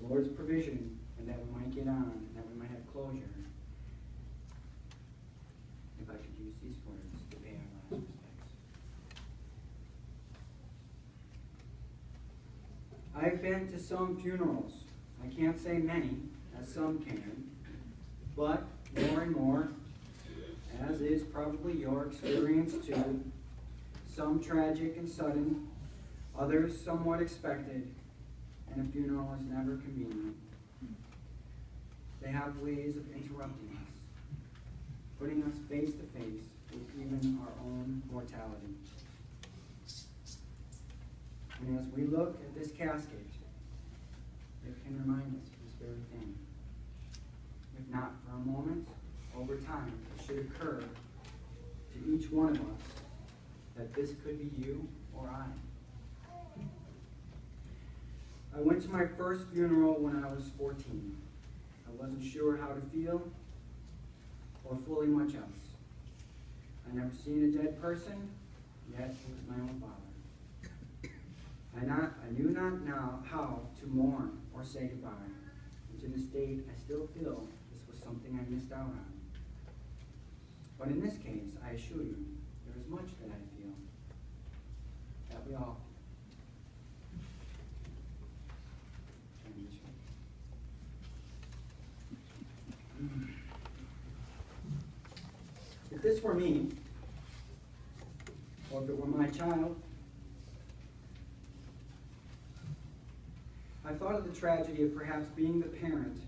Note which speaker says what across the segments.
Speaker 1: Lord's provision, and that we might get on, and that we might have closure. If I could use these words to pay our last respects. I've been to some funerals. I can't say many, as some can, but more and more, as is probably your experience too, some tragic and sudden, others somewhat expected, and a funeral is never convenient. They have ways of interrupting us, putting us face to face with even our own mortality. And as we look at this casket, it can remind us of this very thing. If not for a moment, over time, it should occur to each one of us that this could be you or I. I went to my first funeral when I was 14. I wasn't sure how to feel or fully much else. I never seen a dead person, yet it was my own father. I knew not now how to mourn or say goodbye. And to this date, I still feel this was something I missed out on. But in this case, I assure you, there is much that I feel, that we all feel. If this were me, or if it were my child, I thought of the tragedy of perhaps being the parent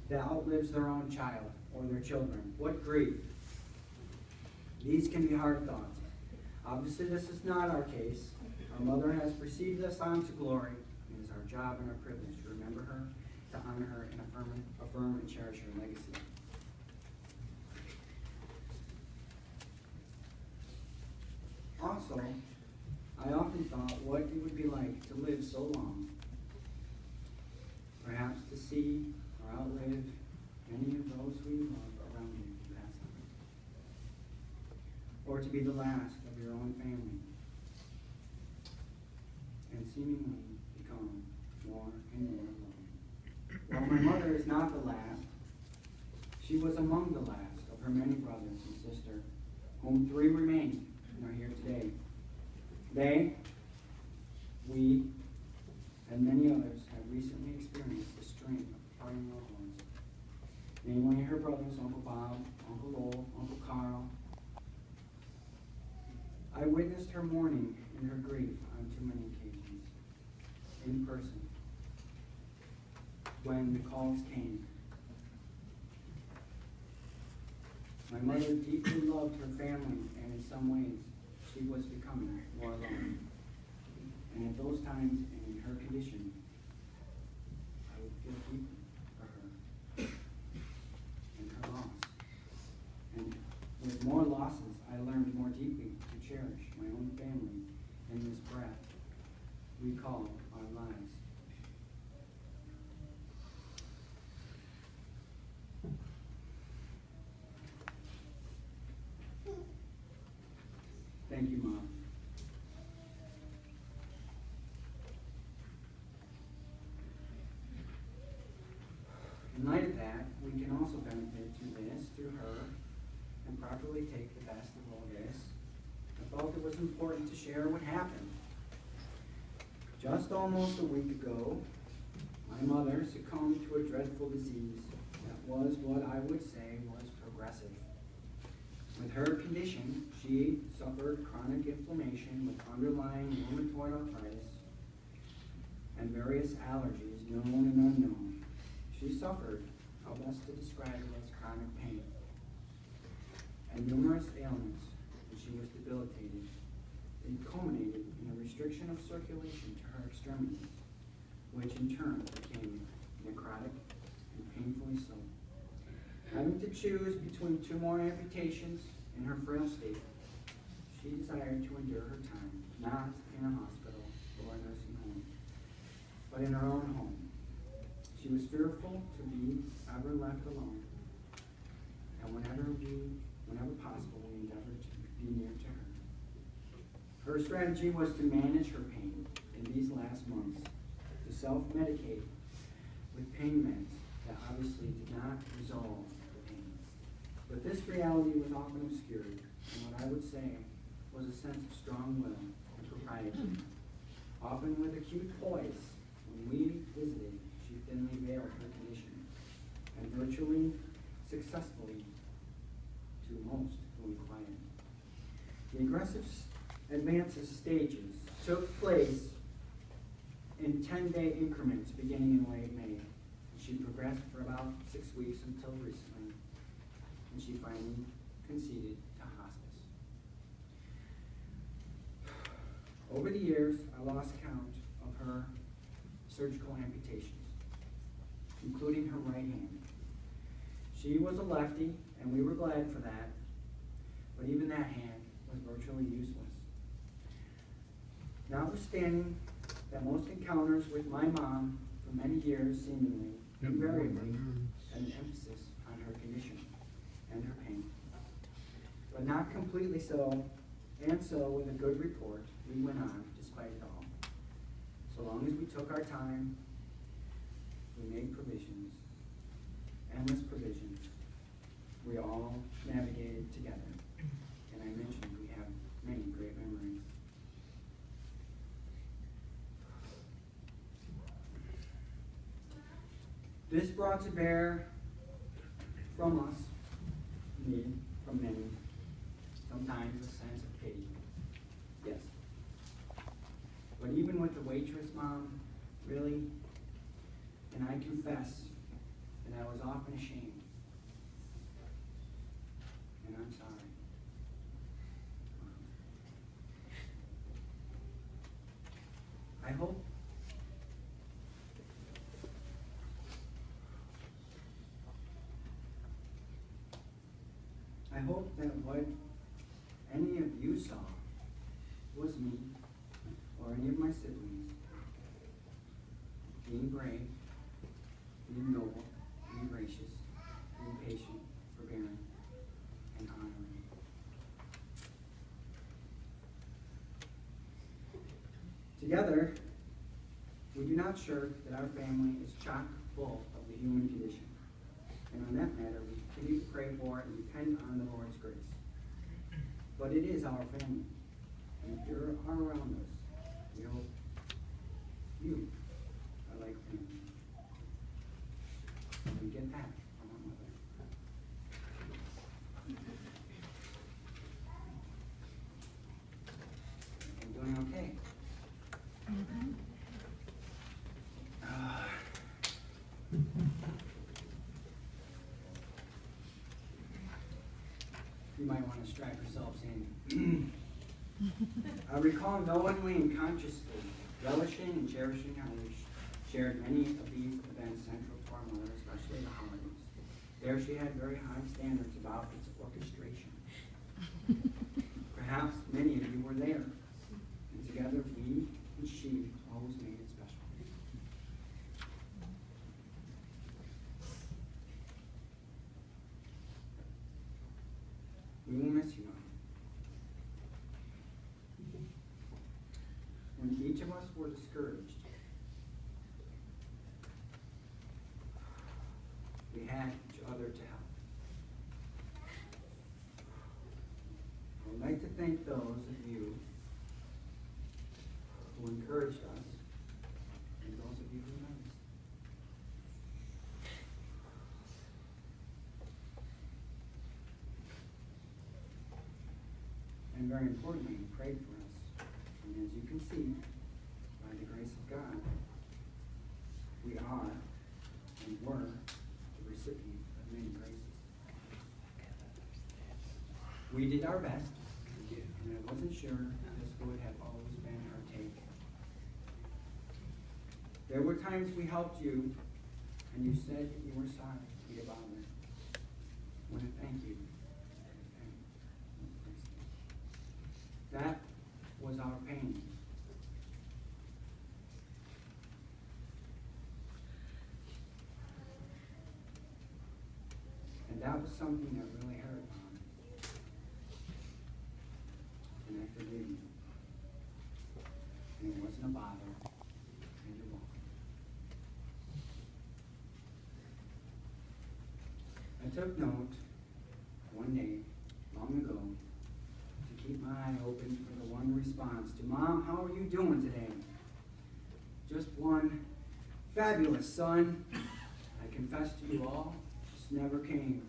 Speaker 1: that outlives their own child or their children. What grief. These can be hard thoughts. Obviously, this is not our case. Our mother has preceded us on to glory. It is our job and our privilege to remember her, to honor her, and affirm and cherish her legacy. Also, I often thought what it would be like to live so long. Perhaps to see or outlive many of those we love around you pass on. Or to be the last of your own family. And seemingly become more and more alone. While my mother is not the last, she was among the last of her many brothers and sisters, whom 3 remain and are here today. They, we, and many others have recently experienced the strain of parting loved ones, namely her brothers, Uncle Bob, Uncle Lowell, Uncle Carl. I witnessed her mourning and her grief on too many occasions, in person, when the calls came. My mother deeply loved her family, and in some ways, she was becoming more alone. And at those times, and in her condition, I would feel deeply for her and her loss. And with more losses, I learned more deeply to cherish my own family in this breath we call our lives. Thank you, Mom. In light of that, we can also benefit through her, and properly take the best of all this. I felt it was important to share what happened. Just almost a week ago, my mother succumbed to a dreadful disease that was what I would say was progressive. With her condition, she suffered chronic inflammation with underlying rheumatoid arthritis and various allergies known and unknown. She suffered, how best to describe it, as chronic pain and numerous ailments, and she was debilitated. It culminated in a restriction of circulation to her extremities, which in turn became necrotic and painfully so. Having to choose between 2 more amputations in her frail state, she desired to endure her time, not in a hospital or a nursing home, but in her own home. She was fearful to be ever left alone, and whenever possible, we endeavored to be near to her. Her strategy was to manage her pain in these last months, to self-medicate with pain meds that obviously did not resolve the pain. But this reality was often obscured, and what I would say was a sense of strong will and propriety. Often with acute poise, when we visited, she thinly veiled her condition, and virtually successfully to most who inquired. The aggressive advances stages took place in 10-day increments beginning in late May. She progressed for about 6 weeks until recently, and she finally conceded to hospice. Over the years, I lost count of her surgical amputations, including her right hand. She was a lefty, and we were glad for that, but even that hand was virtually useless. Notwithstanding that most encounters with my mom for many years seemingly invariably had an emphasis on her condition and her pain, but not completely so, and so with a good report, we went on despite it all. So long as we took our time, we made provisions, endless provisions. We all navigated together, and I mentioned we have many great memories. This brought to bear from us, me, from many, sometimes a sense of pity. Yes. But even with the waitress mom, really, and I confess that I was often ashamed. And I'm sorry. I hope that what any of you saw was me or any of my siblings being brave, being noble, being gracious, being patient, forbearing, and honoring. Together, we do not shirk that our family is chock full of the human condition. And on that matter, we continue to pray for and depend on the Lord's grace. But it is our family. And if you are around us, we hope you are like family. And we get that from our mother. I'm doing okay. You might want to strap yourselves in. I recall knowingly and consciously relishing and cherishing how we shared many of these events central to our mother, especially the holidays. There she had very high standards about its orchestration. Perhaps many of you were there, and together we and she always made it special. We will miss you, Mom. When each of us were discouraged, we had each other to help. I would like to thank those of you who encouraged us and those of you who noticed. And very importantly, you prayed for us. And as you can see, by the grace of God, we are and were the recipient of many graces. We did our best, and I wasn't sure this would have always been our take. There were times we helped you, and you said you were sorry to be bothered. I want to thank you. That was our pain. And that was something that really hurt, Mom. And I forgive you. And it wasn't a bother. And you're welcome. took note one day, long ago, to keep my eye open for the one response to, "Mom, how are you doing today?" Just one, "Fabulous, son." I confess to you all, this never came.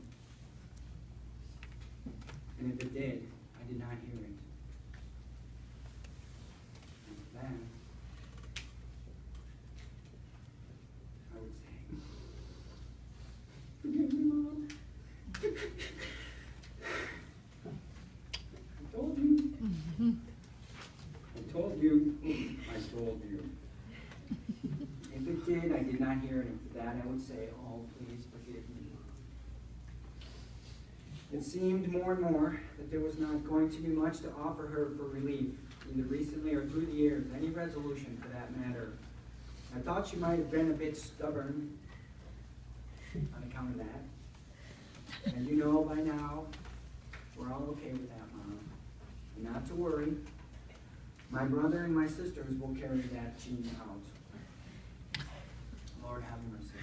Speaker 1: And if it did, I did not hear it. And for that, I would say, "Forgive me, Mom. I told you. I told you. I told you." If it did, I did not hear it. And for that, I would say, "Oh, please forgive me, Mom." It seemed more and more that there was not going to be much to offer her for relief, either recently or through the years, any resolution for that matter. I thought she might have been a bit stubborn on account of that. And you know by now, we're all okay with that, Mom. And not to worry, my brother and my sisters will carry that gene out. Lord have mercy.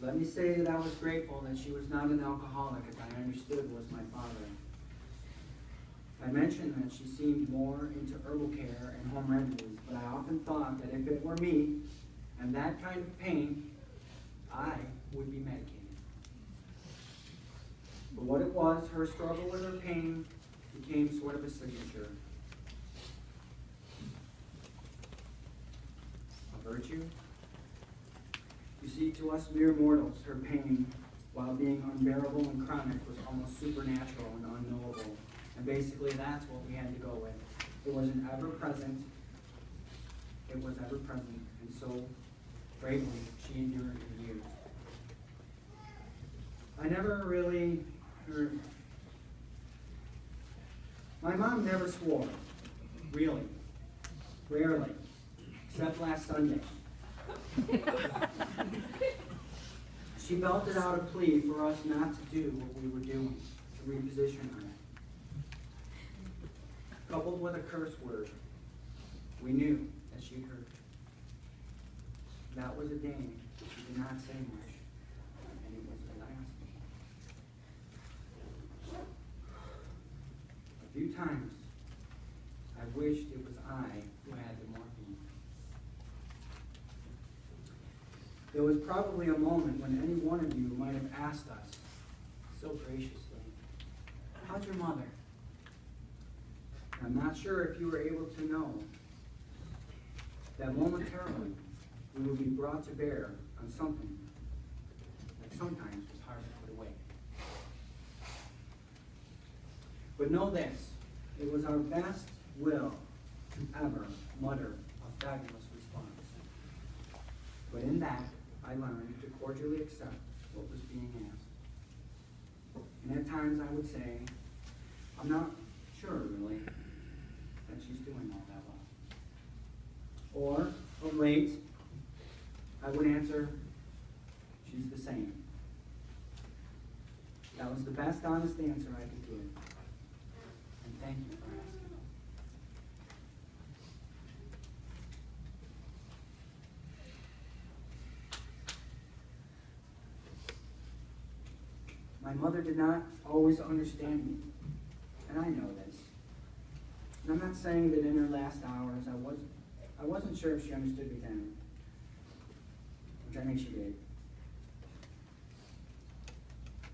Speaker 1: Let me say that I was grateful that she was not an alcoholic, as I understood was my father. I mentioned that she seemed more into herbal care and home remedies, but I often thought that if it were me and that kind of pain, I would be medicated. But what it was, her struggle with her pain became sort of a signature. A virtue? You see, to us mere mortals, her pain, while being unbearable and chronic, was almost supernatural and unknowable. And basically, that's what we had to go with. It wasn't ever present. It was ever present. And so, bravely, she endured for years. I never really heard... My mom never swore. Really. Rarely. Except last Sunday. She belted out a plea for us not to do what we were doing, to reposition her. Coupled with a curse word, we knew that she'd heard. That was a day she did not say much, and it was the last. A few times, I wished it was I who had the morphine. There was probably a moment when any one of you might have asked us, so graciously, "How's your mother?" I'm not sure if you were able to know that momentarily we would be brought to bear on something that sometimes was hard to put away. But know this, it was our best will to ever mutter a fabulous response. But in that, I learned to cordially accept what was being asked. And at times I would say, "I'm not sure, really, that she's doing all that well." Or, of late, I would answer, "She's the same." That was the best honest answer I could give. And thank you for asking. My mother did not always understand me, and I know this. And I'm not saying that in her last hours I wasn't sure if she understood me then, which I think she did.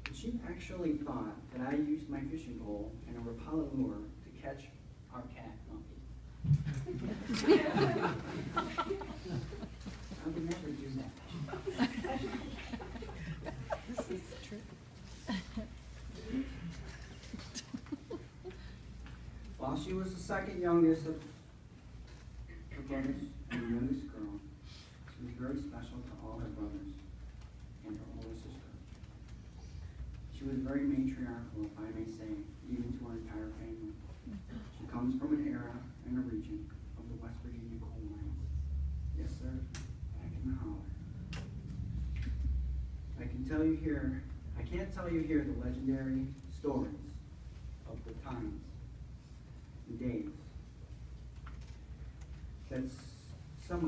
Speaker 1: But she actually thought that I used my fishing pole and a repellent lure to catch our cat, Muffy. I would never do that.
Speaker 2: This is true.
Speaker 1: While she was the second youngest of her brothers and the youngest girl, she was very special to all her brothers and her older sister. She was very matriarchal, if I may say, even to our entire family. She comes from an era and a region of the West Virginia coal mines. Yes, sir, back in the holler. I can't tell you here the legendary stories of the times and days that some of